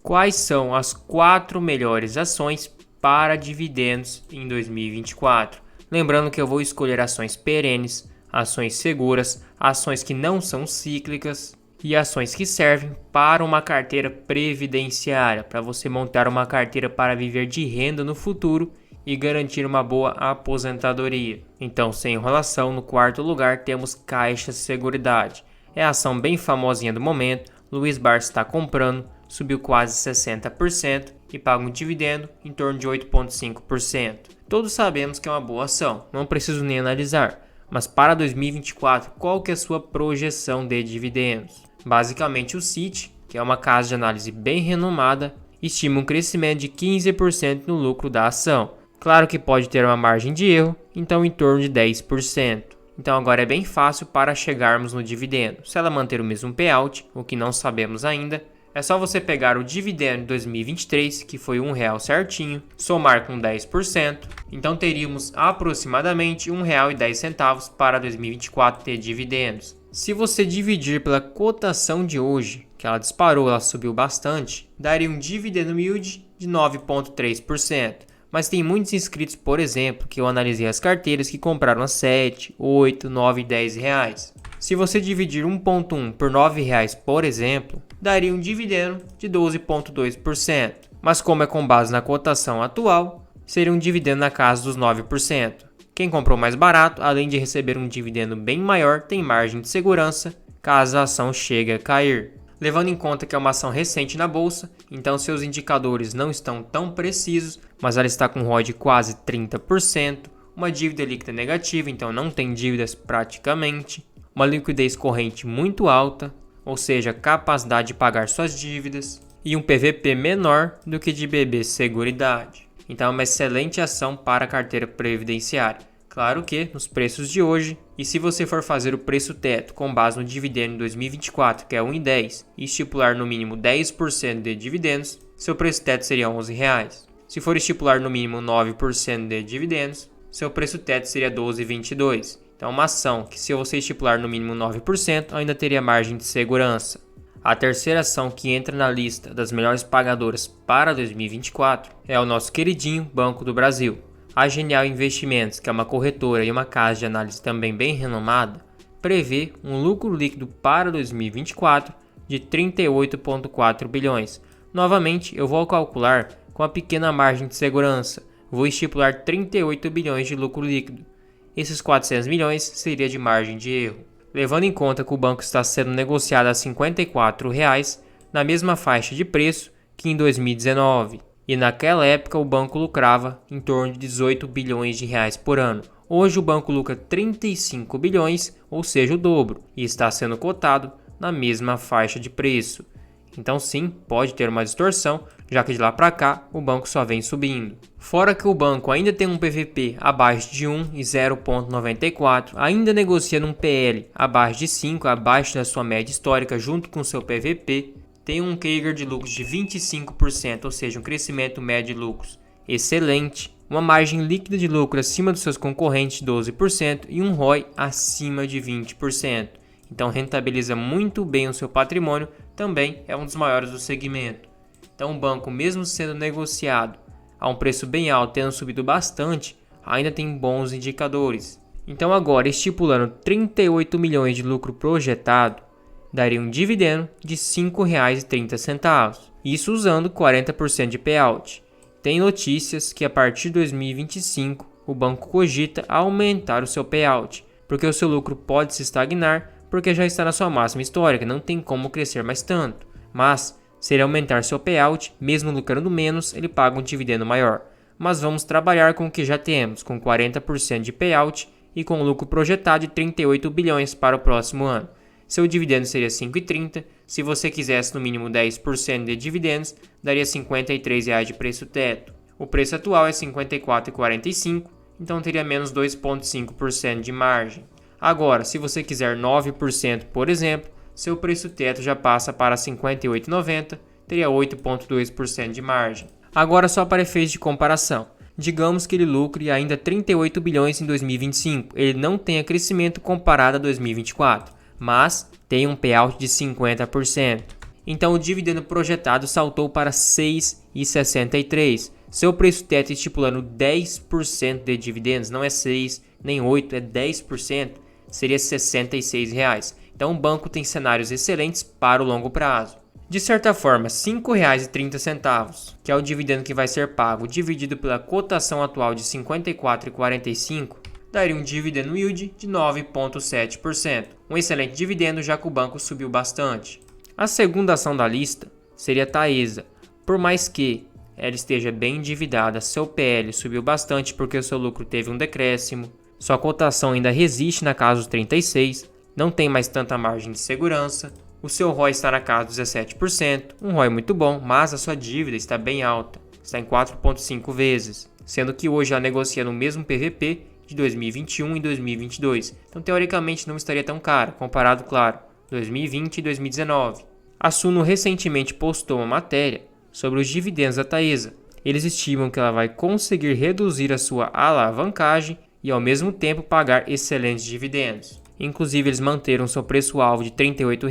Quais são as 4 melhores ações para dividendos em 2024? Lembrando que eu vou escolher ações perenes, ações seguras, ações que não são cíclicas e ações que servem para uma carteira previdenciária, para você montar uma carteira para viver de renda no futuro e garantir uma boa aposentadoria. Então, sem enrolação, no quarto lugar temos Caixa Seguridade. É a ação bem famosinha do momento, Luiz Barsi está comprando, subiu quase 60% e paga um dividendo em torno de 8,5%. Todos sabemos que é uma boa ação, não preciso nem analisar. Mas para 2024, qual que é a sua projeção de dividendos? Basicamente o Citi, que é uma casa de análise bem renomada, estima um crescimento de 15% no lucro da ação. Claro que pode ter uma margem de erro, então em torno de 10%. Então agora é bem fácil para chegarmos no dividendo. Se ela manter o mesmo payout, o que não sabemos ainda, é só você pegar o dividendo de 2023, que foi R$1 certinho, somar com 10%, então teríamos aproximadamente R$1,10 para 2024 ter dividendos. Se você dividir pela cotação de hoje, que ela disparou, ela subiu bastante, daria um dividendo yield de 9,3%. Mas tem muitos inscritos, por exemplo, que eu analisei as carteiras que compraram a 7, 8, 9 e 10 reais. Se você dividir 1,1 por R$9, por exemplo, daria um dividendo de 12,2%. Mas como é com base na cotação atual, seria um dividendo na casa dos 9%. Quem comprou mais barato, além de receber um dividendo bem maior, tem margem de segurança caso a ação chegue a cair. Levando em conta que é uma ação recente na bolsa, então seus indicadores não estão tão precisos, mas ela está com ROI de quase 30%, uma dívida líquida negativa, então não tem dívidas praticamente, uma liquidez corrente muito alta, ou seja, capacidade de pagar suas dívidas, e um PVP menor do que de BB Seguridade. Então é uma excelente ação para a carteira previdenciária. Claro que nos preços de hoje, e se você for fazer o preço teto com base no dividendo em 2024, que é R$1,10, e estipular no mínimo 10% de dividendos, seu preço teto seria R$11. Se for estipular no mínimo 9% de dividendos, seu preço teto seria R$12,22. Então, uma ação que, se você estipular no mínimo 9%, ainda teria margem de segurança. A terceira ação que entra na lista das melhores pagadoras para 2024 é o nosso queridinho Banco do Brasil. A Genial Investimentos, que é uma corretora e uma casa de análise também bem renomada, prevê um lucro líquido para 2024 de 38,4 bilhões. Novamente, eu vou calcular com a pequena margem de segurança. Vou estipular 38 bilhões de lucro líquido. Esses 400 milhões seria de margem de erro. Levando em conta que o banco está sendo negociado a R$ 54, na mesma faixa de preço que em 2019. E naquela época o banco lucrava em torno de 18 bilhões de reais por ano. Hoje o banco lucra 35 bilhões, ou seja, o dobro, e está sendo cotado na mesma faixa de preço. Então sim, pode ter uma distorção, já que de lá para cá o banco só vem subindo. Fora que o banco ainda tem um PVP abaixo de 1 e 0,94, ainda negocia num PL abaixo de 5, abaixo da sua média histórica junto com seu PVP, tem um CAGR de lucros de 25%, ou seja, um crescimento médio de lucros excelente, uma margem líquida de lucro acima dos seus concorrentes de 12% e um ROI acima de 20%. Então rentabiliza muito bem o seu patrimônio, também é um dos maiores do segmento. Então o banco, mesmo sendo negociado a um preço bem alto, tendo subido bastante, ainda tem bons indicadores. Então agora, estipulando 38 milhões de lucro projetado, daria um dividendo de R$ 5,30, isso usando 40% de payout. Tem notícias que a partir de 2025 o banco cogita aumentar o seu payout, porque o seu lucro pode se estagnar porque já está na sua máxima histórica, não tem como crescer mais tanto. Mas, se ele aumentar seu payout, mesmo lucrando menos, ele paga um dividendo maior. Mas vamos trabalhar com o que já temos, com 40% de payout e com lucro projetado de 38 bilhões para o próximo ano. Seu dividendo seria R$ 5,30. Se você quisesse no mínimo 10% de dividendos, daria R$ 53 de preço teto. O preço atual é R$ 54,45, então teria menos 2,5% de margem. Agora, se você quiser 9%, por exemplo, seu preço teto já passa para R$ 58,90, teria 8,2% de margem. Agora só para efeitos de comparação. Digamos que ele lucre ainda 38 bilhões em 2025, ele não tenha crescimento comparado a 2024, mas tem um payout de 50%. Então o dividendo projetado saltou para R$ 6,63. Seu preço teto estipulando 10% de dividendos, não é 6 nem 8, é 10%, seria R$ 66. Então o banco tem cenários excelentes para o longo prazo. De certa forma, R$ 5,30, que é o dividendo que vai ser pago, dividido pela cotação atual de R$ 54,45, daria um dividendo yield de 9,7%. Um excelente dividendo, já que o banco subiu bastante. A segunda ação da lista seria a Taesa. Por mais que ela esteja bem endividada, seu PL subiu bastante porque o seu lucro teve um decréscimo, sua cotação ainda resiste na casa dos 36, não tem mais tanta margem de segurança, o seu ROI está na casa dos 17%, um ROI muito bom, mas a sua dívida está bem alta, está em 4,5 vezes, sendo que hoje ela negocia no mesmo PVP de 2021 e 2022, então teoricamente não estaria tão cara, comparado, claro, 2020 e 2019. A Suno recentemente postou uma matéria sobre os dividendos da Taesa. Eles estimam que ela vai conseguir reduzir a sua alavancagem e ao mesmo tempo pagar excelentes dividendos. Inclusive eles manteram seu preço-alvo de R$ 38,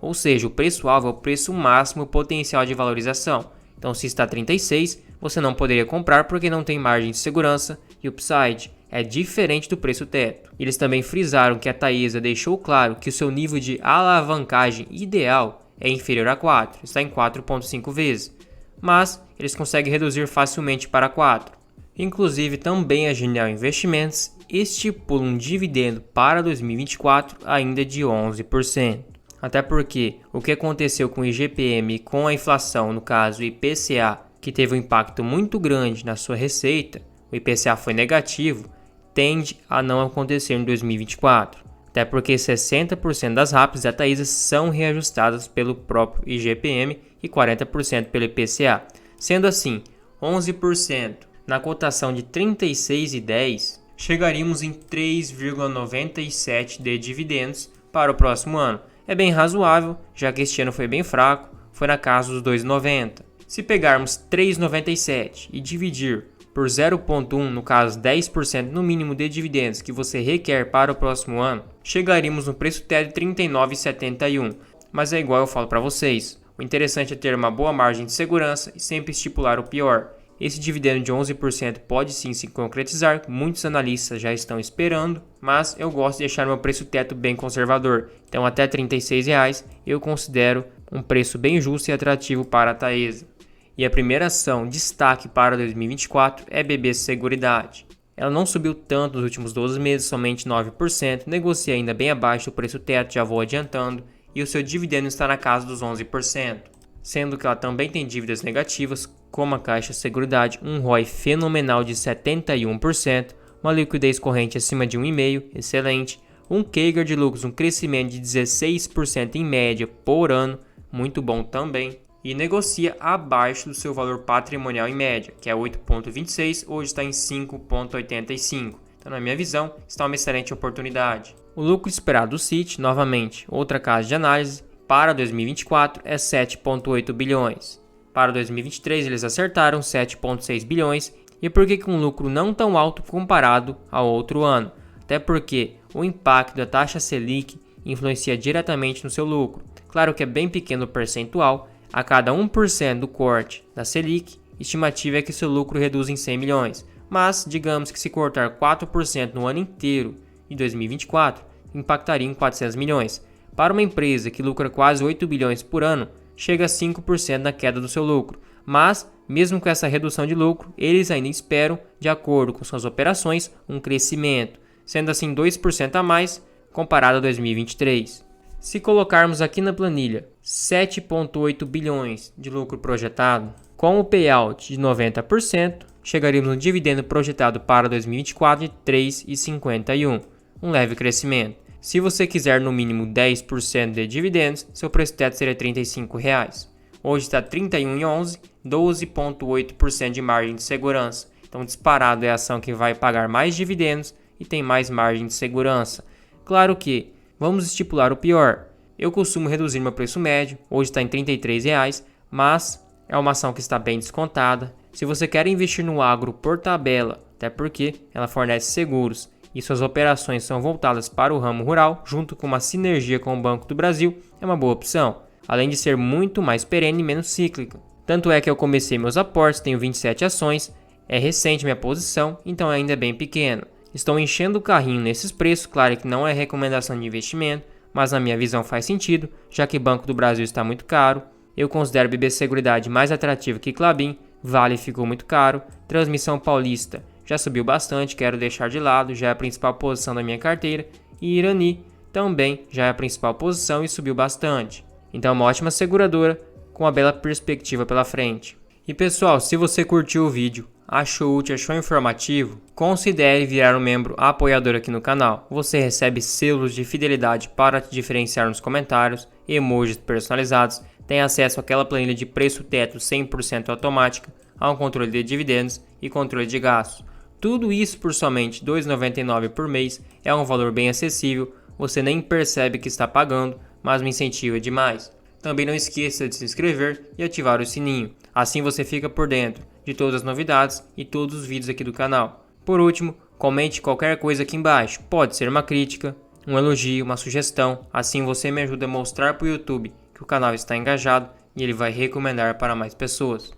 ou seja, o preço-alvo é o preço máximo potencial de valorização. Então se está 36, você não poderia comprar porque não tem margem de segurança e upside. É diferente do preço teto. Eles também frisaram que a Taesa deixou claro que o seu nível de alavancagem ideal é inferior a 4, está em 4,5 vezes, mas eles conseguem reduzir facilmente para 4. Inclusive, também a Genial Investimentos estipula um dividendo para 2024 ainda de 11%. Até porque o que aconteceu com o IGPM e com a inflação, no caso o IPCA, que teve um impacto muito grande na sua receita, o IPCA foi negativo, tende a não acontecer em 2024. Até porque 60% das RAPs da Taesa são reajustadas pelo próprio IGPM e 40% pelo IPCA. Sendo assim, 11% na cotação de R$ 36,10, chegaríamos em 3,97 de dividendos para o próximo ano. É bem razoável, já que este ano foi bem fraco, foi na casa dos 2,90. Se pegarmos 3,97 e dividir por 0,1, no caso 10% no mínimo de dividendos que você requer para o próximo ano, chegaríamos no preço teto de R$ 39,71. Mas é igual eu falo para vocês, o interessante é ter uma boa margem de segurança e sempre estipular o pior. Esse dividendo de 11% pode sim se concretizar, muitos analistas já estão esperando, mas eu gosto de deixar meu preço teto bem conservador, então até R$ 36 eu considero um preço bem justo e atrativo para a Taesa. E a primeira ação destaque para 2024 é BB Seguridade. Ela não subiu tanto nos últimos 12 meses, somente 9%, negocia ainda bem abaixo do preço teto, já vou adiantando, e o seu dividendo está na casa dos 11%. Sendo que ela também tem dívidas negativas, como a Caixa Seguridade, um ROI fenomenal de 71%, uma liquidez corrente acima de 1,5, excelente, um CAGR de lucros, um crescimento de 16% em média por ano, muito bom também, e negocia abaixo do seu valor patrimonial em média, que é 8,26, hoje está em 5,85. Então, na minha visão, está uma excelente oportunidade. O lucro esperado do CIT, novamente, outra casa de análise, para 2024 é 7,8 bilhões. Para 2023 eles acertaram 7,6 bilhões. E por que com um lucro não tão alto comparado ao outro ano? Até porque o impacto da taxa Selic influencia diretamente no seu lucro. Claro que é bem pequeno o percentual, a cada 1% do corte da Selic, estimativa é que seu lucro reduz em 100 milhões. Mas digamos que se cortar 4% no ano inteiro de 2024, impactaria em 400 milhões. Para uma empresa que lucra quase 8 bilhões por ano, chega a 5% na queda do seu lucro. Mas, mesmo com essa redução de lucro, eles ainda esperam, de acordo com suas operações, um crescimento, sendo assim 2% a mais comparado a 2023. Se colocarmos aqui na planilha 7,8 bilhões de lucro projetado, com o payout de 90%, chegaríamos no dividendo projetado para 2024 de 3,51, um leve crescimento. Se você quiser no mínimo 10% de dividendos, seu preço teto seria R$ 35. Hoje está R$ 31,11, 12,8% de margem de segurança. Então disparado é a ação que vai pagar mais dividendos e tem mais margem de segurança. Claro que vamos estipular o pior. Eu costumo reduzir meu preço médio, hoje está em R$ 33, mas é uma ação que está bem descontada. Se você quer investir no agro por tabela, até porque ela fornece seguros e suas operações são voltadas para o ramo rural, junto com uma sinergia com o Banco do Brasil, é uma boa opção. além de ser muito mais perene e menos cíclica. Tanto é que eu comecei meus aportes, tenho 27 ações, é recente minha posição, então ainda é bem pequena. Estou enchendo o carrinho nesses preços, claro que não é recomendação de investimento, mas na minha visão faz sentido, já que Banco do Brasil está muito caro. Eu considero BB Seguridade mais atrativo que Klabin, Vale ficou muito caro, Transmissão Paulista já subiu bastante, quero deixar de lado, já é a principal posição da minha carteira, e Irani também já é a principal posição e subiu bastante. Então é uma ótima seguradora, com uma bela perspectiva pela frente. E pessoal, se você curtiu o vídeo, achou útil, achou informativo, considere virar um membro apoiador aqui no canal. Você recebe selos de fidelidade para te diferenciar nos comentários, emojis personalizados, tem acesso àquela planilha de preço teto 100% automática, a um controle de dividendos e controle de gastos. Tudo isso por somente R$ 2,99 por mês, é um valor bem acessível, você nem percebe que está pagando, mas me incentiva demais. Também não esqueça de se inscrever e ativar o sininho, assim você fica por dentro de todas as novidades e todos os vídeos aqui do canal. Por último, comente qualquer coisa aqui embaixo, pode ser uma crítica, um elogio, uma sugestão, assim você me ajuda a mostrar para o YouTube que o canal está engajado e ele vai recomendar para mais pessoas.